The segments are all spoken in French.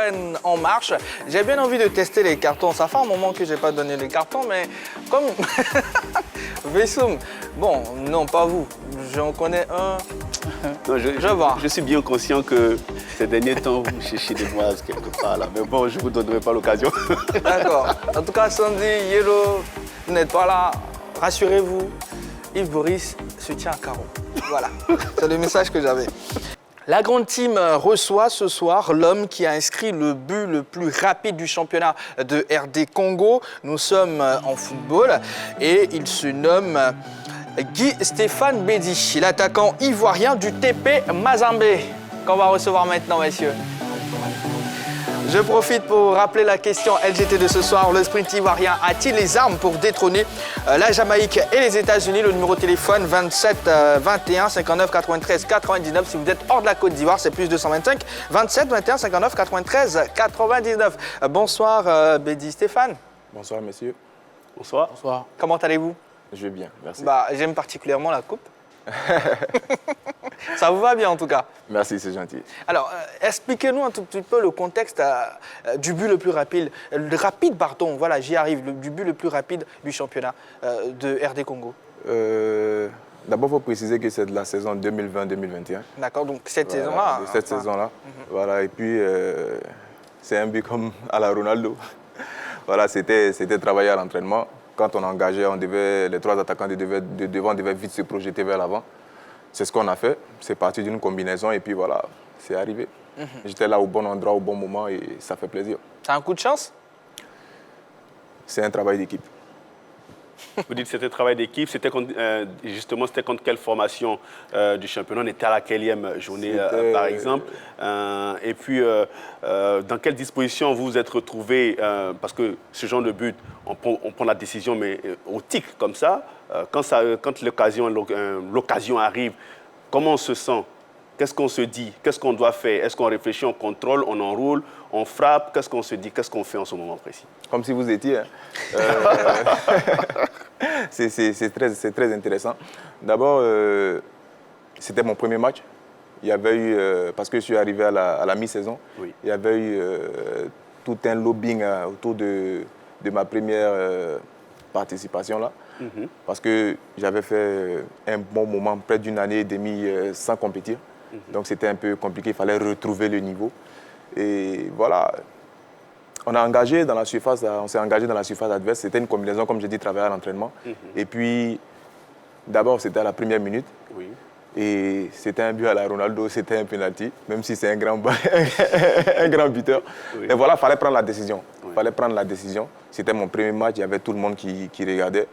reprennent en marche. J'ai bien envie de tester les cartons. Ça fait un moment que je n'ai pas donné les cartons, mais comme... Vessoum, bon, non, pas vous. J'en connais un. Non, vois. Je suis bien conscient que ces derniers temps, vous cherchez des noises quelque part là. Mais bon, je ne vous donnerai pas l'occasion. D'accord. En tout cas, Sandy, Yellow, vous n'êtes pas là. Rassurez-vous, Yves Boris se tient à carreau. Voilà, c'est le message que j'avais. La grande team reçoit ce soir l'homme qui a inscrit le but le plus rapide du championnat de RD Congo. Nous sommes en football et il se nomme Guy Stéphane Bédi, l'attaquant ivoirien du TP Mazembe, qu'on va recevoir maintenant, messieurs. Je profite pour rappeler la question LGT de ce soir. Le sprint ivoirien a-t-il les armes pour détrôner la Jamaïque et les États-Unis? Le numéro de téléphone 27 21 59 93 99. Si vous êtes hors de la Côte d'Ivoire, c'est plus 225 27 21 59 93 99. Bonsoir Bédi Stéphane. Bonsoir messieurs. Bonsoir. Bonsoir. Comment allez-vous? Je vais bien, merci. J'aime particulièrement la coupe. Ça vous va bien en tout cas? Merci, c'est gentil. Alors, expliquez-nous un tout petit peu le contexte du but le plus rapide, voilà, j'y arrive, du but le plus rapide du championnat de RD Congo. D'abord, il faut préciser que c'est de la saison 2020-2021. D'accord, donc cette Voilà, saison-là. de cette saison-là. Voilà, et puis, c'est un but comme à la Ronaldo. Voilà, c'était travailler à l'entraînement. Quand on engageait, les trois attaquants de devant devaient vite se projeter vers l'avant. C'est ce qu'on a fait. C'est parti d'une combinaison et puis voilà, c'est arrivé. J'étais là au bon endroit, au bon moment et ça fait plaisir. C'est un coup de chance? C'est un travail d'équipe. Vous dites que c'était un travail d'équipe. Justement, c'était contre quelle formation du championnat? On était à la quatrième journée, par exemple. Et puis, dans quelle disposition vous vous êtes retrouvé? Parce que ce genre de but, on prend la décision, mais au tic, comme ça. Quand l'occasion arrive, comment on se sent? Qu'est-ce qu'on se dit? Qu'est-ce qu'on doit faire? Est-ce qu'on réfléchit, on contrôle, on enroule, on frappe? Qu'est-ce qu'on se dit? Qu'est-ce qu'on fait en ce moment précis? Comme si vous étiez. Hein. C'est très intéressant. D'abord, c'était mon premier match. Il y avait eu, parce que je suis arrivé à la mi-saison, oui. Il y avait eu tout un lobbying autour de ma première participation là. Parce que j'avais fait un bon moment, près d'une année et demie sans compétir. Donc c'était un peu compliqué, il fallait retrouver le niveau. Et voilà, on s'est engagé dans la surface adverse. C'était une combinaison, comme j'ai dit, travailler à l'entraînement. Et puis, d'abord, c'était à la première minute. Oui. Et c'était un but à la Ronaldo, c'était un penalty, même si c'est un grand buteur. Oui. Et voilà, il fallait prendre la décision. Il fallait prendre la décision. C'était mon premier match, il y avait tout le monde qui regardait.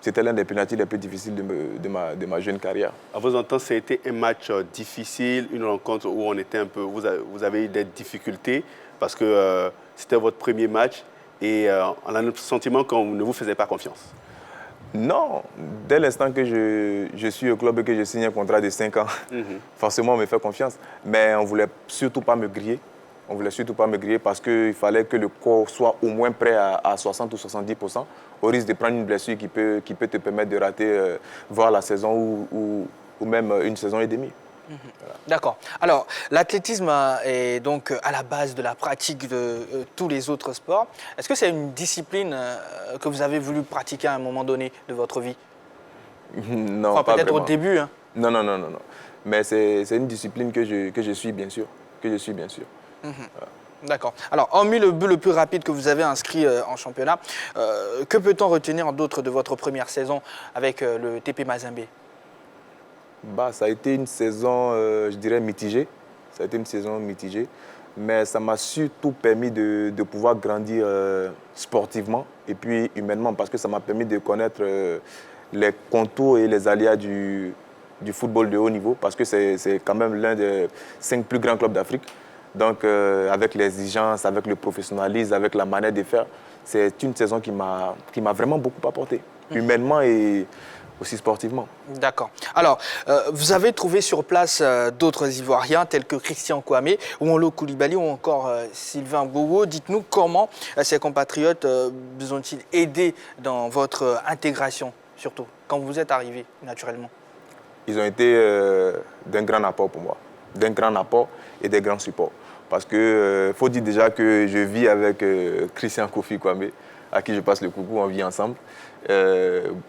C'était l'un des pénaltys les plus difficiles de ma jeune carrière. À vos entendre, ça a été un match difficile, une rencontre où on était un peu, vous avez eu des difficultés parce que c'était votre premier match et on a le sentiment qu'on ne vous faisait pas confiance. Non, dès l'instant que je suis au club et que je signe un contrat de 5 ans, forcément on me fait confiance. Mais on ne voulait surtout pas me griller. On ne voulait surtout pas me griller parce qu'il fallait que le corps soit au moins prêt à 60 ou 70%, au risque de prendre une blessure qui peut te permettre de rater voire la saison ou même une saison et demie. Voilà. D'accord. Alors, l'athlétisme est donc à la base de la pratique de tous les autres sports. Est-ce que c'est une discipline que vous avez voulu pratiquer à un moment donné de votre vie? Non, enfin, pas peut-être vraiment. au début. Hein. Non. Mais c'est une discipline que je suis, bien sûr. Voilà. D'accord. Alors, hormis le but le plus rapide que vous avez inscrit en championnat, que peut-on retenir d'autre de votre première saison avec le TP Mazembe? Ça a été une saison, je dirais, mitigée. Ça a été une saison mitigée. Mais ça m'a surtout permis de pouvoir grandir sportivement et puis humainement parce que ça m'a permis de connaître les contours et les aléas du football de haut niveau parce que c'est quand même l'un des 5 plus grands clubs d'Afrique. Donc, avec l'exigence, avec le professionnalisme, avec la manière de faire, c'est une saison qui m'a vraiment beaucoup apporté, humainement et aussi sportivement. D'accord. Alors, vous avez trouvé sur place d'autres Ivoiriens tels que Christian Kouamé, Ouonlo Koulibaly ou encore Sylvain Bogo. Dites-nous comment ces compatriotes vous ont-ils aidé dans votre intégration, surtout, quand vous êtes arrivé, naturellement? Ils ont été d'un grand apport pour moi, d'un grand apport et des grands supports. Parce que faut dire déjà que je vis avec Christian Kofi Kwame, à qui je passe le coucou, on vit ensemble.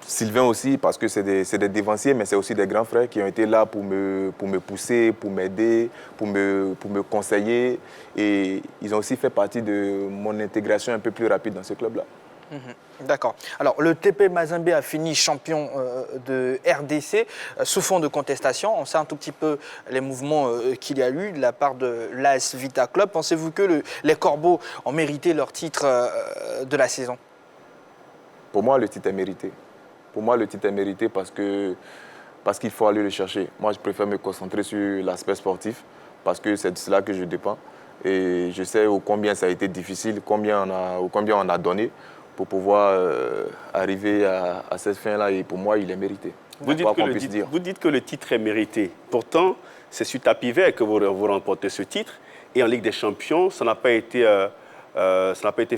Sylvain aussi, parce que c'est des dévanciers, mais c'est aussi des grands frères qui ont été là pour me pousser, pour m'aider, pour me conseiller. Et ils ont aussi fait partie de mon intégration un peu plus rapide dans ce club-là. D'accord. Alors, le TP Mazembe a fini champion de RDC sous fond de contestation. On sait un tout petit peu les mouvements qu'il y a eu de la part de l'AS Vita Club. Pensez-vous que les Corbeaux ont mérité leur titre de la saison? Pour moi, le titre est mérité. Pour moi, le titre est mérité parce qu'il faut aller le chercher. Moi, je préfère me concentrer sur l'aspect sportif parce que c'est de cela que je dépends. Et je sais combien ça a été difficile, combien on a donné pour pouvoir arriver à cette fin-là. Et pour moi, il est mérité. Vous dites que le titre est mérité. Pourtant, c'est sur tapis vert que vous remportez ce titre. Et en Ligue des Champions, ça n'a pas été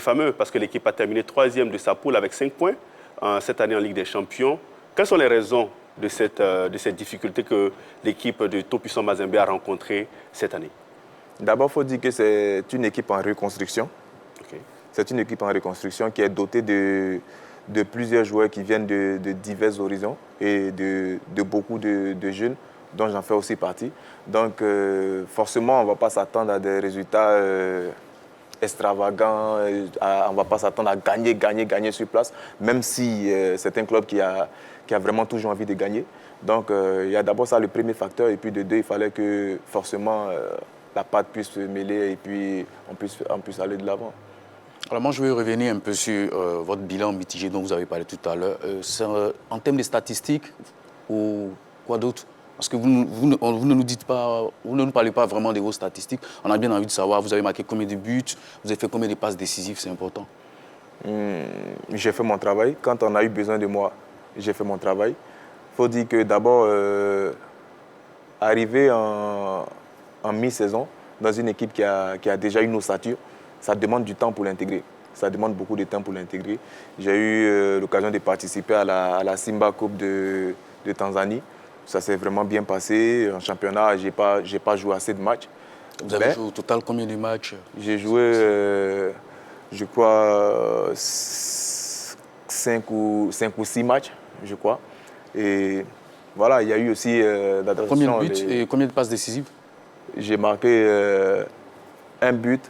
fameux parce que l'équipe a terminé 3e de sa poule avec 5 points cette année en Ligue des Champions. Quelles sont les raisons de cette difficulté que l'équipe de Tout-Puissant Mazembe a rencontrée cette année? D'abord, il faut dire que c'est une équipe en reconstruction. Okay. C'est une équipe en reconstruction qui est dotée de plusieurs joueurs qui viennent de divers horizons et de beaucoup de jeunes, dont j'en fais aussi partie. Donc, forcément, on ne va pas s'attendre à des résultats extravagants. On ne va pas s'attendre à gagner sur place, même si c'est un club qui a vraiment toujours envie de gagner. Donc, il y a d'abord ça, le premier facteur. Et puis, de deux, il fallait que forcément la patte puisse se mêler et puis on puisse aller de l'avant. Alors moi, je vais revenir un peu sur votre bilan mitigé dont vous avez parlé tout à l'heure. En termes de statistiques ou quoi d'autre? Parce que vous ne nous dites pas, vous ne nous parlez pas vraiment de vos statistiques. On a bien envie de savoir, vous avez marqué combien de buts, vous avez fait combien de passes décisives, c'est important. J'ai fait mon travail. Quand on a eu besoin de moi, j'ai fait mon travail. Il faut dire que d'abord, arriver en mi-saison dans une équipe qui a déjà une ossature, ça demande du temps pour l'intégrer. Ça demande beaucoup de temps pour l'intégrer. J'ai eu l'occasion de participer à la Simba Cup de Tanzanie. Ça s'est vraiment bien passé. En championnat, je n'ai pas joué assez de matchs. Vous avez joué au total combien de matchs? J'ai joué, je crois, 5 ou 6 matchs, je crois. Et voilà, il y a eu aussi l'adaptation. Combien de buts et combien de passes décisives? J'ai marqué un but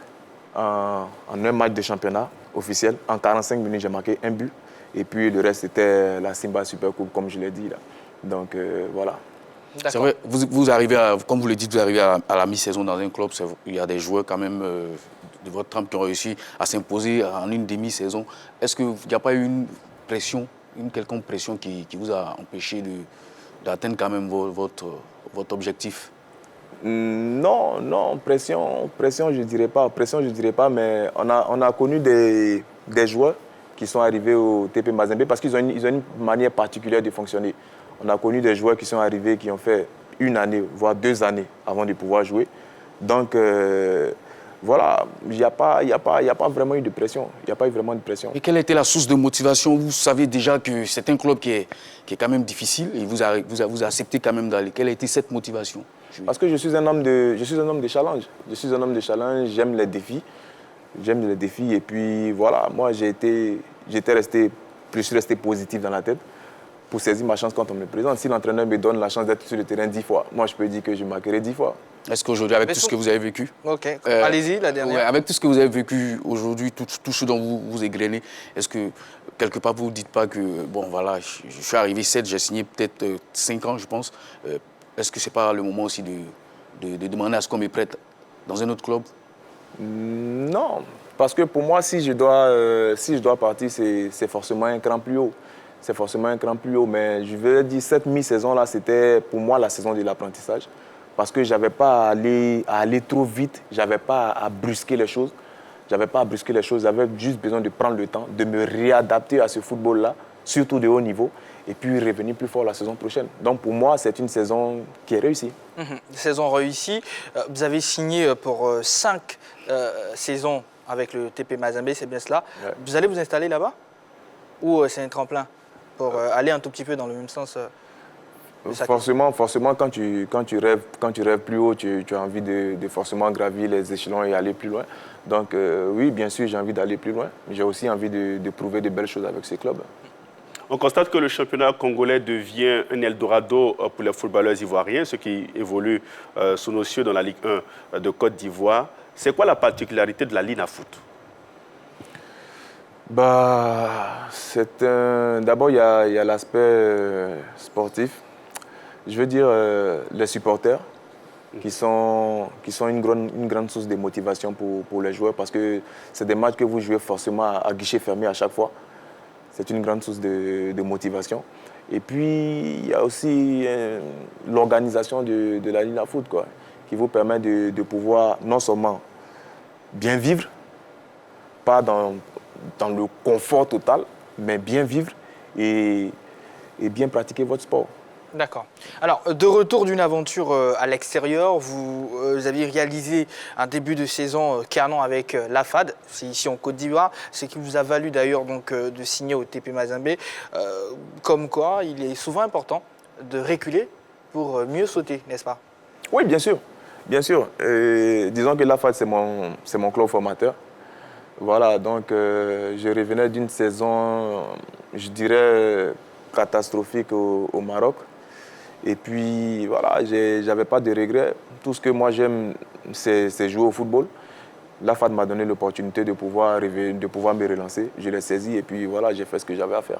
en un match de championnat officiel. En 45 minutes, j'ai marqué un but. Et puis le reste, c'était la Simba Super Coupe, comme je l'ai dit là. Donc voilà. C'est vrai, vous arrivez, comme vous le dites, vous arrivez à la mi-saison dans un club. Il y a des joueurs quand même de votre trempe qui ont réussi à s'imposer en une demi-saison. Est-ce qu'il n'y a pas eu une pression, une quelconque pression qui vous a empêché d'atteindre quand même votre objectif? Non, pression, je dirais pas, mais on a connu des joueurs qui sont arrivés au TP Mazembe parce qu'ils ont une manière particulière de fonctionner. On a connu des joueurs qui sont arrivés, qui ont fait 1 année, voire 2 années avant de pouvoir jouer. Donc, voilà, il n'y a pas vraiment eu de pression. Il n'y a pas eu vraiment de pression. Et quelle était la source de motivation? Vous savez déjà que c'est un club qui est quand même difficile et vous acceptez quand même d'aller. Quelle a été cette motivation? Parce que je suis un homme de challenge. Je suis un homme de challenge, j'aime les défis. Et puis voilà, moi je suis resté positif dans la tête pour saisir ma chance quand on me présente. Si l'entraîneur me donne la chance d'être sur le terrain 10 fois, moi je peux dire que je marquerai 10 fois. Est-ce qu'aujourd'hui, avec tout ce que vous avez vécu, allez-y, la dernière. Ouais, avec tout ce que vous avez vécu aujourd'hui, tout ce dont vous égrenez, est-ce que quelque part vous ne dites pas que, bon voilà, je suis arrivé 7, j'ai signé peut-être 5 ans, je pense. Est-ce que ce n'est pas le moment aussi de demander à ce qu'on me prête dans un autre club? Non, parce que pour moi, si je dois partir, c'est forcément un cran plus haut. C'est forcément un cran plus haut, mais je veux dire, cette mi-saison-là, c'était pour moi la saison de l'apprentissage. Parce que je n'avais pas à aller trop vite, je n'avais pas à brusquer les choses. J'avais juste besoin de prendre le temps, de me réadapter à ce football-là, surtout de haut niveau, et puis revenir plus fort la saison prochaine. Donc pour moi, c'est une saison qui est réussie. Saison réussie. Vous avez signé pour 5 saisons avec le TP Mazembe, c'est bien cela. Ouais. Vous allez vous installer là-bas? Ou c'est un tremplin pour aller un tout petit peu dans le même sens Forcément, quand tu rêves plus haut, tu as envie de forcément gravir les échelons et aller plus loin. Donc oui, bien sûr, j'ai envie d'aller plus loin. J'ai aussi envie de prouver de belles choses avec ces clubs. On constate que le championnat congolais devient un Eldorado pour les footballeurs ivoiriens, ceux qui évoluent sous nos cieux dans la Ligue 1 de Côte d'Ivoire. C'est quoi la particularité de la Lina Foot? D'abord, il y a l'aspect sportif. Je veux dire, les supporters qui sont une grande source de motivation pour les joueurs parce que c'est des matchs que vous jouez forcément à guichet fermé à chaque fois. C'est une grande source de motivation. Et puis, il y a aussi l'organisation de la Lina Foot, quoi, qui vous permet de pouvoir non seulement bien vivre, pas dans le confort total, mais bien vivre et bien pratiquer votre sport. D'accord. Alors, de retour d'une aventure à l'extérieur, vous avez réalisé un début de saison canon avec la FAD, c'est ici en Côte d'Ivoire, ce qui vous a valu d'ailleurs de signer au TP Mazembe. Comme quoi, il est souvent important de reculer pour mieux sauter, n'est-ce pas? Oui, bien sûr. Bien sûr. Disons que la FAD, c'est mon club formateur. Voilà, donc je revenais d'une saison, je dirais, catastrophique au Maroc. Et puis, voilà, je n'avais pas de regrets. Tout ce que moi j'aime, c'est jouer au football. La FAD m'a donné l'opportunité de pouvoir me relancer. Je l'ai saisi et puis voilà, j'ai fait ce que j'avais à faire.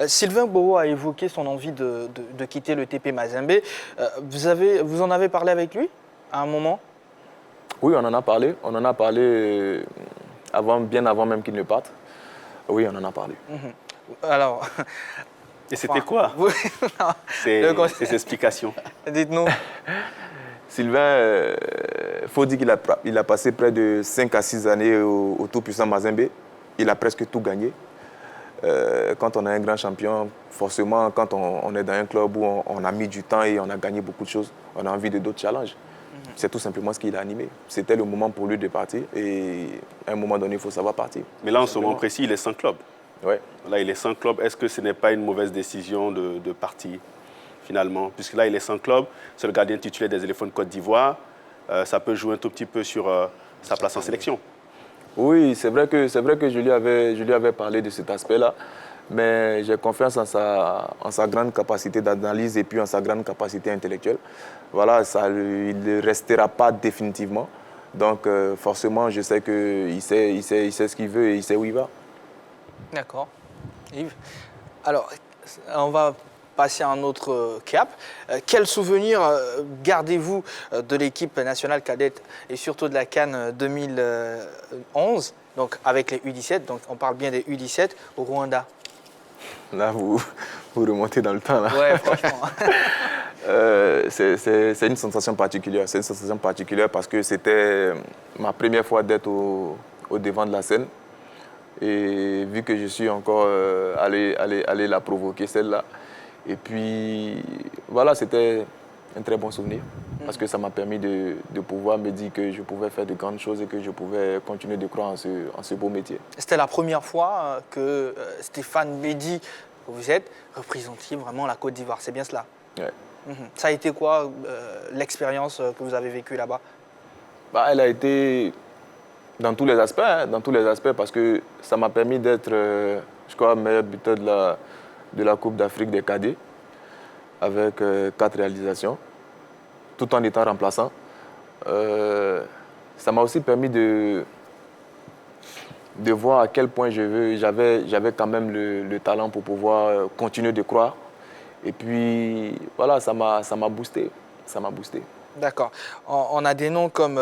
Sylvain Gboro a évoqué son envie de quitter le TP Mazembe. Vous en avez parlé avec lui à un moment? Oui, on en a parlé. On en a parlé bien avant même qu'il ne parte. Oui, on en a parlé. Alors... Et c'était quoi ces explications? Dites-nous. Sylvain, il faut dire qu'il a passé près de 5 à 6 années au tout-puissant Mazembe. Il a presque tout gagné. Quand on est un grand champion, forcément, quand on est dans un club où on a mis du temps et on a gagné beaucoup de choses, on a envie de d'autres challenges. C'est tout simplement ce qui l'a animé. C'était le moment pour lui de partir et à un moment donné, il faut savoir partir. Mais là, en ce moment précis, il est sans club. Ouais. Là, il est sans club. Est-ce que ce n'est pas une mauvaise décision de partir, finalement? Puisque là, il est sans club, c'est le gardien titulaire des éléphants de Côte d'Ivoire. Ça peut jouer un tout petit peu sur sa place en sélection. Oui, c'est vrai que je lui avais parlé de cet aspect-là. Mais j'ai confiance en sa grande capacité d'analyse et puis en sa grande capacité intellectuelle. Voilà, il ne restera pas définitivement. Donc, forcément, je sais qu'il sait ce qu'il veut et il sait où il va. D'accord. Yves, alors, on va passer à un autre cap. Quel souvenir gardez-vous de l'équipe nationale cadette et surtout de la CAN 2011, donc avec les U17, donc on parle bien des U17 au Rwanda? Là, vous remontez dans le temps. Là. Ouais, franchement. C'est une sensation particulière. C'est une sensation particulière parce que c'était ma première fois d'être au devant de la scène. Et vu que je suis encore allé la provoquer, celle-là. Et puis, voilà, c'était un très bon souvenir. Parce que ça m'a permis de pouvoir me dire que je pouvais faire de grandes choses et que je pouvais continuer de croire en ce beau métier. C'était la première fois que Stéphane Bédi, que vous êtes, représentiez vraiment la Côte d'Ivoire. C'est bien cela? Ouais. Ça a été quoi l'expérience que vous avez vécue là-bas? Elle a été dans tous les aspects, parce que ça m'a permis d'être, je crois, meilleur buteur de la Coupe d'Afrique des cadets, avec 4 réalisations, tout en étant remplaçant. Ça m'a aussi permis de voir à quel point j'avais quand même le talent pour pouvoir continuer de croire. Et puis, voilà, ça m'a boosté. D'accord. On a des noms comme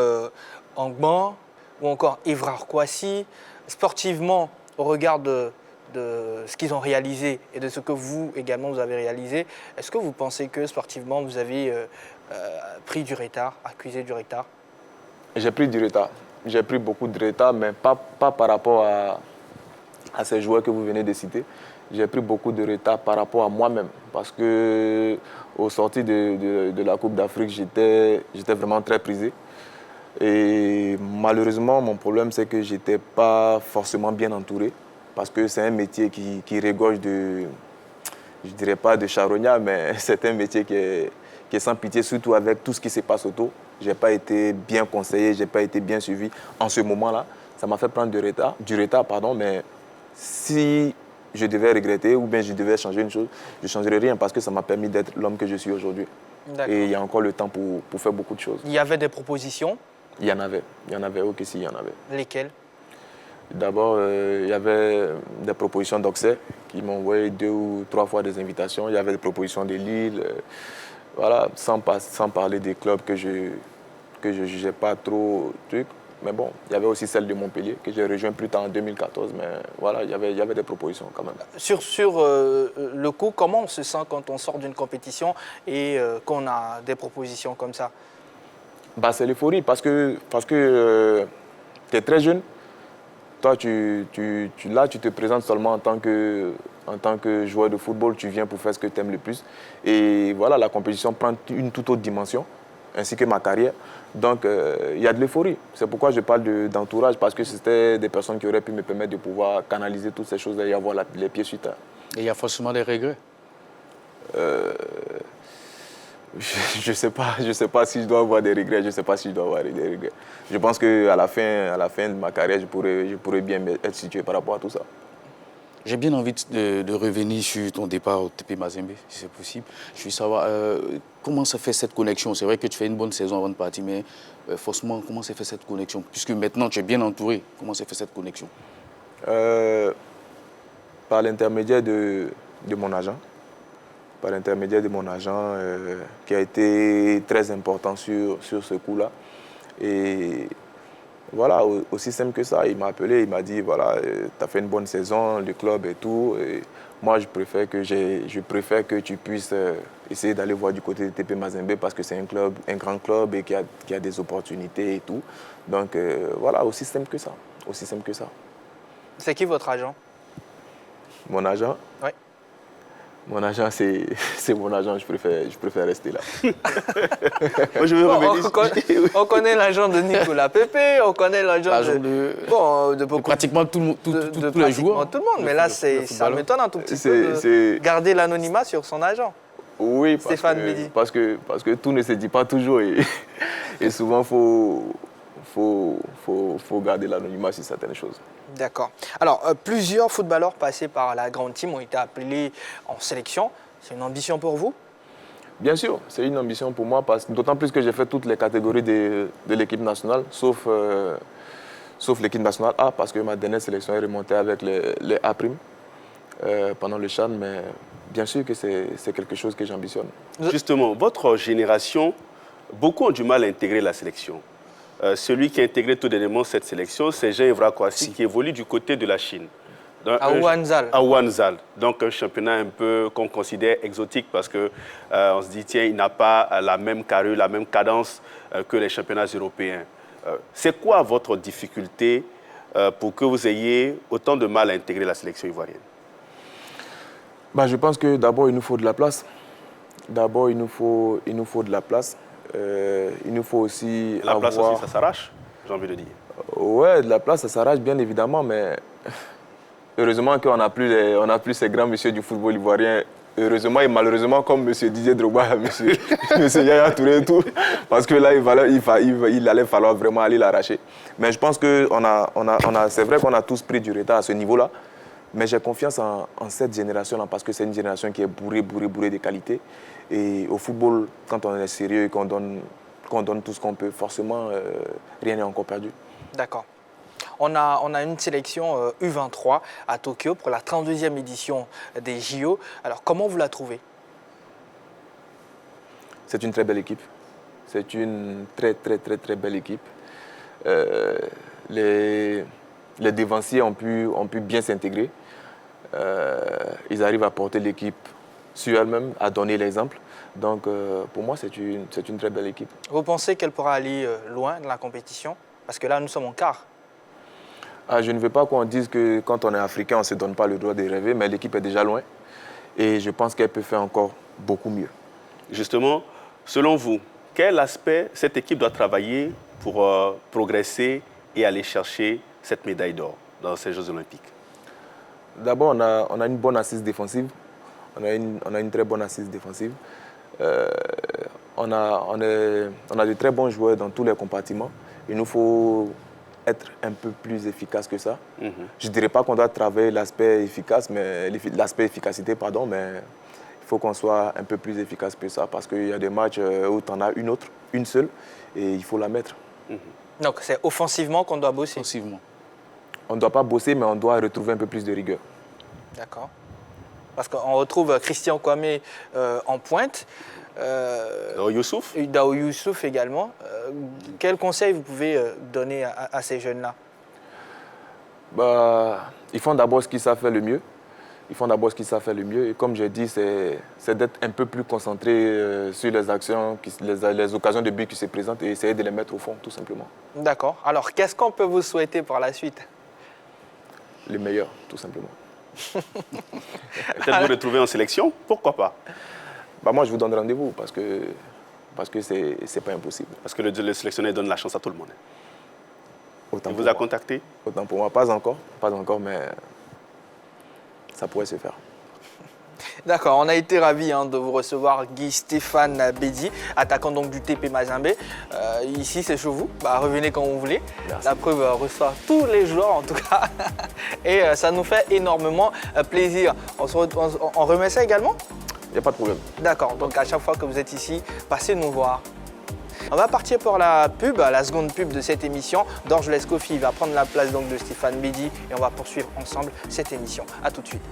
Angban ou encore Evrar Kouassi. Sportivement, au regard de ce qu'ils ont réalisé et de ce que vous également vous avez réalisé, est-ce que vous pensez que sportivement vous avez pris du retard, accusé du retard? J'ai pris du retard. J'ai pris beaucoup de retard, mais pas par rapport à ces joueurs que vous venez de citer. J'ai pris beaucoup de retard par rapport à moi-même. Parce qu'au sorti de la Coupe d'Afrique, j'étais vraiment très prisé. Et malheureusement, mon problème, c'est que je n'étais pas forcément bien entouré. Parce que c'est un métier qui regorge de je ne dirais pas de charognard, mais c'est un métier qui est sans pitié, surtout avec tout ce qui se passe autour. Je n'ai pas été bien conseillé, je n'ai pas été bien suivi en ce moment-là. Ça m'a fait prendre du retard, mais si je devais regretter ou bien je devais changer une chose, je ne changerais rien parce que ça m'a permis d'être l'homme que je suis aujourd'hui. Et il y a encore le temps pour faire beaucoup de choses. Il y avait des propositions? Il y en avait, ok, si, il y en avait. Lesquelles? D'abord, il y avait des propositions d'Auxerre qui m'ont envoyé 2 ou 3 fois des invitations. Il y avait des propositions de Lille, voilà, sans parler des clubs que je jugeais pas trop truc. Mais bon, il y avait aussi celle de Montpellier que j'ai rejoint plus tard en 2014. Mais voilà, il y avait des propositions quand même. Sur le coup, comment on se sent quand on sort d'une compétition et qu'on a des propositions comme ça? Bah, c'est l'euphorie parce que tu es très jeune. Toi, tu te présentes seulement en tant que joueur de football, tu viens pour faire ce que tu aimes le plus. Et voilà, la compétition prend une toute autre dimension, ainsi que ma carrière. Donc, il y a de l'euphorie. C'est pourquoi je parle d'entourage, parce que c'était des personnes qui auraient pu me permettre de pouvoir canaliser toutes ces choses-là et avoir les pieds sur terre. Et il y a forcément des regrets? Je sais pas si je dois avoir des regrets, je sais pas si je dois avoir des regrets. Je pense qu'à la fin de ma carrière, je pourrais bien être situé par rapport à tout ça. J'ai bien envie de revenir sur ton départ au TP Mazembe, si c'est possible. Je veux savoir comment s'est fait cette connexion. C'est vrai que tu fais une bonne saison avant de partir, mais forcément, comment s'est fait cette connexion? Puisque maintenant, tu es bien entouré, comment s'est fait cette connexion? Par l'intermédiaire de mon agent. Par l'intermédiaire de mon agent qui a été très important sur ce coup-là. Et voilà, aussi simple que ça, il m'a appelé, il m'a dit, voilà, tu as fait une bonne saison, le club et tout. Et moi, je préfère que tu puisses essayer d'aller voir du côté de TP Mazembe parce que c'est un grand club et qui a des opportunités et tout. Donc voilà, aussi simple que ça. Aussi simple que ça. C'est qui votre agent? Mon agent? Oui. Mon agent, c'est mon agent, je préfère rester là. Moi, je veux revenir. On connaît l'agent de Nicolas Pepe, on connaît l'agent de beaucoup, pratiquement tous les joueurs. Tout le monde, mais là, ça m'étonne un tout petit peu de garder l'anonymat sur son agent. Oui, parce que tout ne se dit pas toujours et souvent, faut garder l'anonymat sur certaines choses. D'accord. Alors, plusieurs footballeurs passés par la grande team ont été appelés en sélection. C'est une ambition pour vous? Bien sûr, c'est une ambition pour moi, d'autant plus que j'ai fait toutes les catégories de l'équipe nationale, sauf l'équipe nationale A, parce que ma dernière sélection est remontée avec les A' pendant le CHAN, mais bien sûr que c'est quelque chose que j'ambitionne. Justement, votre génération, beaucoup ont du mal à intégrer la sélection. Celui qui a intégré tout dernièrement cette sélection, c'est Jean-Evra Kouassi, qui évolue du côté de la Chine. À Ouansal. À Ouansal. Donc un championnat un peu qu'on considère exotique parce qu'on se dit, tiens, il n'a pas la même carrure, la même cadence que les championnats européens. C'est quoi votre difficulté pour que vous ayez autant de mal à intégrer la sélection ivoirienne? Je pense que d'abord, il nous faut de la place. D'abord, il nous faut de la place. Il nous faut aussi la place aussi, ça s'arrache, j'ai envie de dire. Ouais, de la place, ça s'arrache bien évidemment, mais heureusement qu'on n'a plus ces grands messieurs du football ivoirien. Heureusement et malheureusement, comme M. Didier Drogba, M. Yaya Touré et tout, parce que là, il allait falloir vraiment aller l'arracher. Mais je pense que c'est vrai qu'on a tous pris du retard à ce niveau-là, mais j'ai confiance en cette génération-là parce que c'est une génération qui est bourrée de qualité. Et au football, quand on est sérieux et qu'on donne tout ce qu'on peut, forcément, rien n'est encore perdu. D'accord. On a une sélection U23 à Tokyo pour la 32e édition des JO. Alors, comment vous la trouvez? C'est une très belle équipe. C'est une très belle équipe. Les dévanciers ont pu bien s'intégrer. Ils arrivent à porter l'équipe sur elle-même, à donner l'exemple. Donc, pour moi, c'est une très belle équipe. Vous pensez qu'elle pourra aller loin dans la compétition? Parce que là, nous sommes en quart. Je ne veux pas qu'on dise que quand on est africain, on ne se donne pas le droit de rêver, mais l'équipe est déjà loin. Et je pense qu'elle peut faire encore beaucoup mieux. Justement, selon vous, quel aspect cette équipe doit travailler pour progresser et aller chercher cette médaille d'or dans ces Jeux Olympiques? D'abord, on a une bonne assise défensive. On a une très bonne assise défensive. On a de très bons joueurs dans tous les compartiments. Il nous faut être un peu plus efficace que ça. Je ne dirais pas qu'on doit travailler l'aspect efficacité, mais il faut qu'on soit un peu plus efficace que ça parce qu'il y a des matchs où tu en as une seule, et il faut la mettre. Donc c'est offensivement qu'on doit bosser. Offensivement. On ne doit pas bosser, mais on doit retrouver un peu plus de rigueur. D'accord. Parce qu'on retrouve Christian Kwame en pointe. Youssouf. Dao Youssouf également. Quels conseils vous pouvez donner à ces jeunes-là? Ils font d'abord ce qu'ils savent faire le mieux. Et comme j'ai dit, c'est d'être un peu plus concentré sur les actions, les occasions de but qui se présentent et essayer de les mettre au fond, tout simplement. D'accord. Alors, qu'est-ce qu'on peut vous souhaiter pour la suite? Les meilleurs, tout simplement. Peut-être vous retrouver en sélection, pourquoi pas? Moi, je vous donne rendez-vous parce que c'est pas impossible. Parce que le sélectionneur donne la chance à tout le monde. Autant Il pour vous a moi. contacté? Autant pour moi, pas encore, mais ça pourrait se faire. D'accord, on a été ravis de vous recevoir, Guy Stéphane Bédi, attaquant donc du TP Mazembe. Ici, c'est chez vous. Revenez quand vous voulez. Merci. La preuve reçoit tous les jours, en tout cas. Et ça nous fait énormément plaisir. On remet ça également? Il n'y a pas de problème. D'accord, donc à chaque fois que vous êtes ici, passez nous voir. On va partir pour la pub, la seconde pub de cette émission. Dorgelès Coffee va prendre la place donc de Stéphane Bédi et on va poursuivre ensemble cette émission. A tout de suite.